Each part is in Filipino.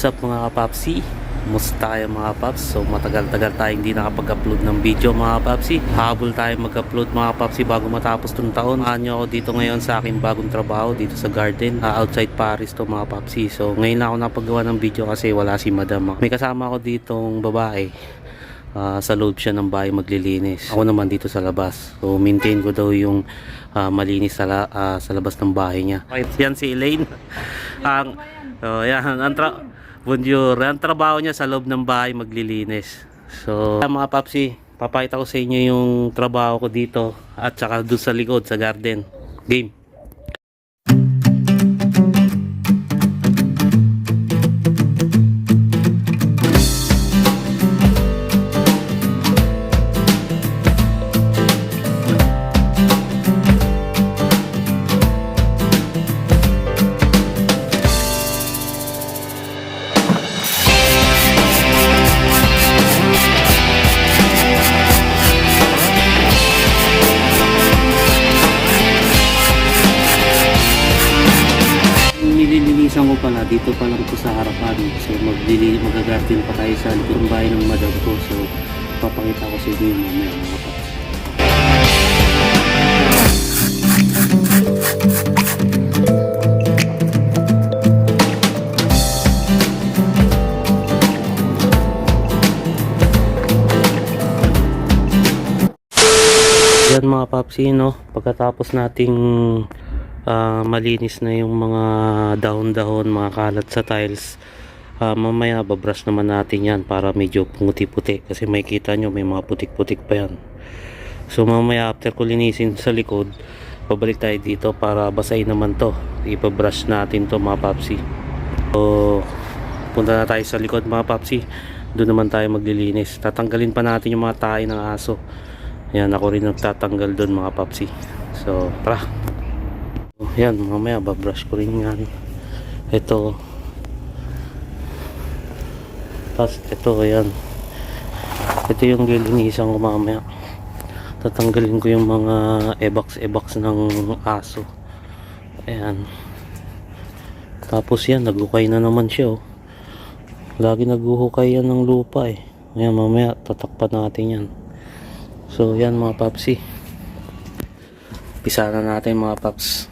What's up mga kapapsi? Kumusta tayo mga paps? So matagal-tagal tayo hindi nakapag-upload ng video mga kapapsi. Habol tayo mag-upload mga kapapsi bago matapos tong taon. Samahan nyo ako dito ngayon sa aking bagong trabaho dito sa garden, outside Paris to mga kapapsi. So ngayon na ako napagawa ng video kasi wala si madam. May kasama ako ditong babae. Sa loob siya ng bahay maglilinis. Ako naman dito sa labas. So maintain ko daw yung malinis sa labas ng bahay niya. Yan si Elaine. Yan Bonjour. Ang trabaho niya sa loob ng bahay maglilinis. So mga papsi, papakita ko sa inyo yung trabaho ko dito at saka doon sa likod sa garden. Game. Nililinisan ko pala dito pa lang po sa harapan. So magagarden pa tayo sa likod ng bahay ng madam ko. So papakita ko sa inyo yung mamaya mga paps. Yan mga papsi, no? Pagkatapos nating malinis na yung mga dahon-dahon, mga kalat sa tiles, mamaya babrush naman natin yan para medyo puti-puti kasi may kita nyo may mga putik-putik pa yan. So mamaya after ko linisin sa likod, pabalik tayo dito para basahin naman to, ipabrush natin to mga papsi. So punta na tayo sa likod mga papsi, doon naman tayo maglilinis. Tatanggalin pa natin yung mga tae ng aso. Yan, ako rin nagtatanggal doon mga papsi. So tara. Yan, mamaya babrush ko rin yan. Ito. Tapos ito, yan. Ito yung lilinisan ko mamaya. Tatanggalin ko yung mga ebaks ng aso. Ayan. Tapos yan, naghukay na naman siya, oh. Lagi naghuhukay yan ng lupa, eh. Ayan, mamaya tatakpan natin yan. So yan mga papsi, pisa na natin mga paps.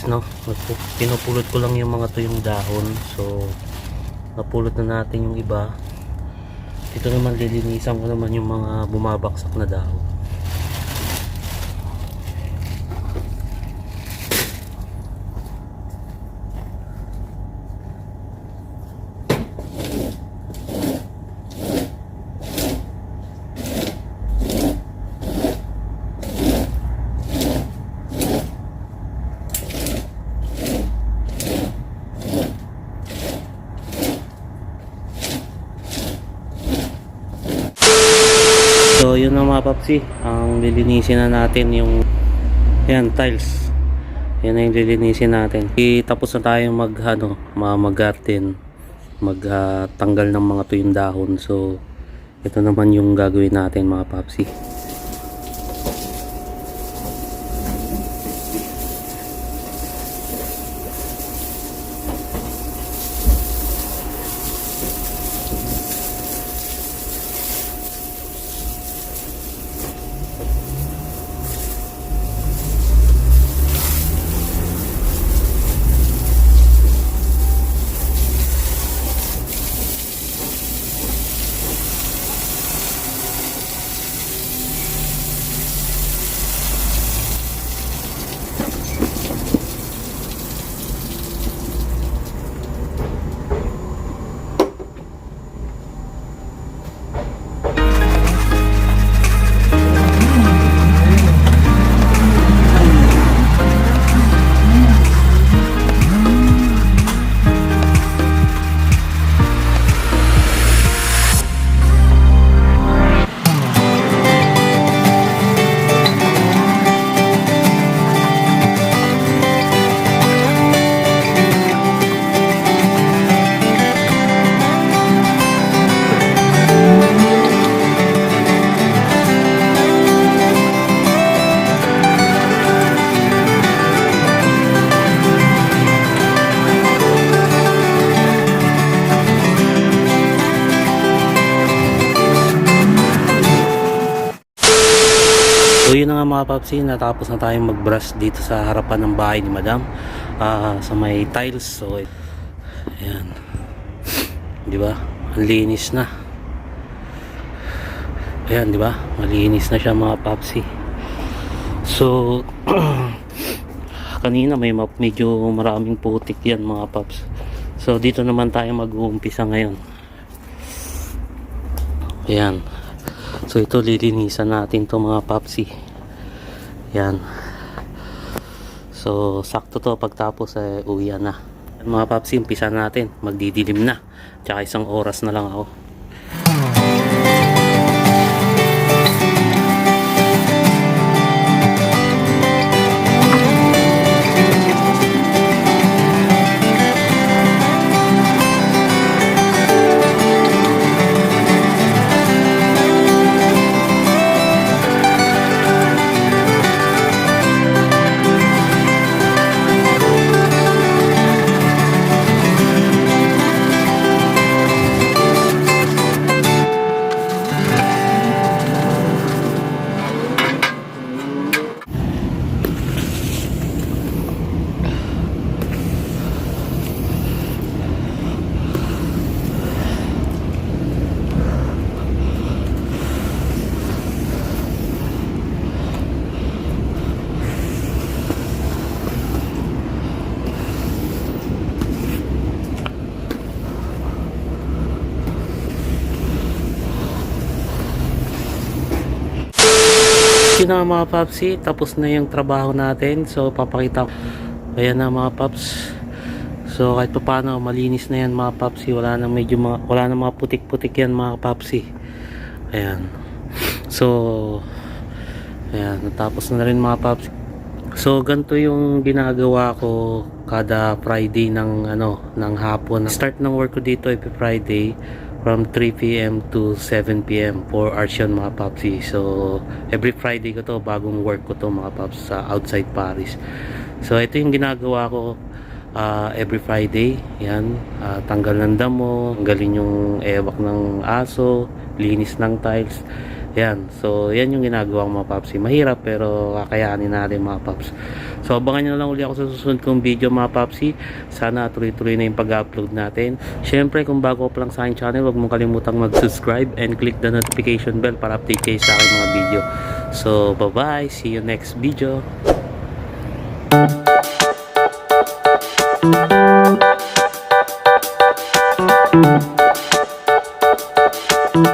No, pinupulot ko lang yung mga tuyong dahon. So napulot na natin yung iba. Ito naman lilinisan ko naman yung mga bumabaksak na dahon. So yun na mga papsi, ang lilinisin na natin yung yan, tiles. Yan na yung lilinisin natin. Tapos na tayo mag garden. magtanggal ng mga tuyong dahon. So ito naman yung gagawin natin mga papsi. So yun na nga mga papsi, natapos na tayong mag-brush dito sa harapan ng bahay ni Madam, sa may tiles. So ayan, di ba, ang linis na. Ayan, di ba, malinis na siya mga papsi. So kanina medyo maraming putik yan mga paps. So dito naman tayo mag-uumpisa ngayon. Ayan. So ito lilinisan natin to mga papsi. Yan. So sakto to, pagtapos uwi na. Mga papsi, umpisa natin. Magdidilim na. Tsaka 1 oras na lang ako. Yun na mga papsi, tapos na yung trabaho natin. So papakita ko. Ayan na mga paps. So kahit pa paano malinis na yan mga papsi. Wala na mga putik-putik yan mga papsi. Ayan. So ayan, natapos na rin mga papsi. So ganito yung ginagawa ko kada Friday ng hapon. Start ng work ko dito every Friday from 3 PM to 7 PM, 4 hours yun mga papsi. So every Friday ko to, bagong work ko to mga paps sa outside Paris. So ito yung ginagawa ko every Friday. Yan, tanggal ng damo, tanggalin yung ewak ng aso, linis ng tiles. Yan, so yan yung ginagawa ko mga papsi. Mahirap pero kakayanin natin mga paps. So abangan nyo na lang uli ako sa susunod kong video mga papsi. Sana tuloy-tuloy na yung pag-upload natin. Syempre kung bago pa lang sa aking channel, huwag mong kalimutang mag-subscribe and click the notification bell para update kayo sa aking mga video. So bye bye, see you next video. Thank you.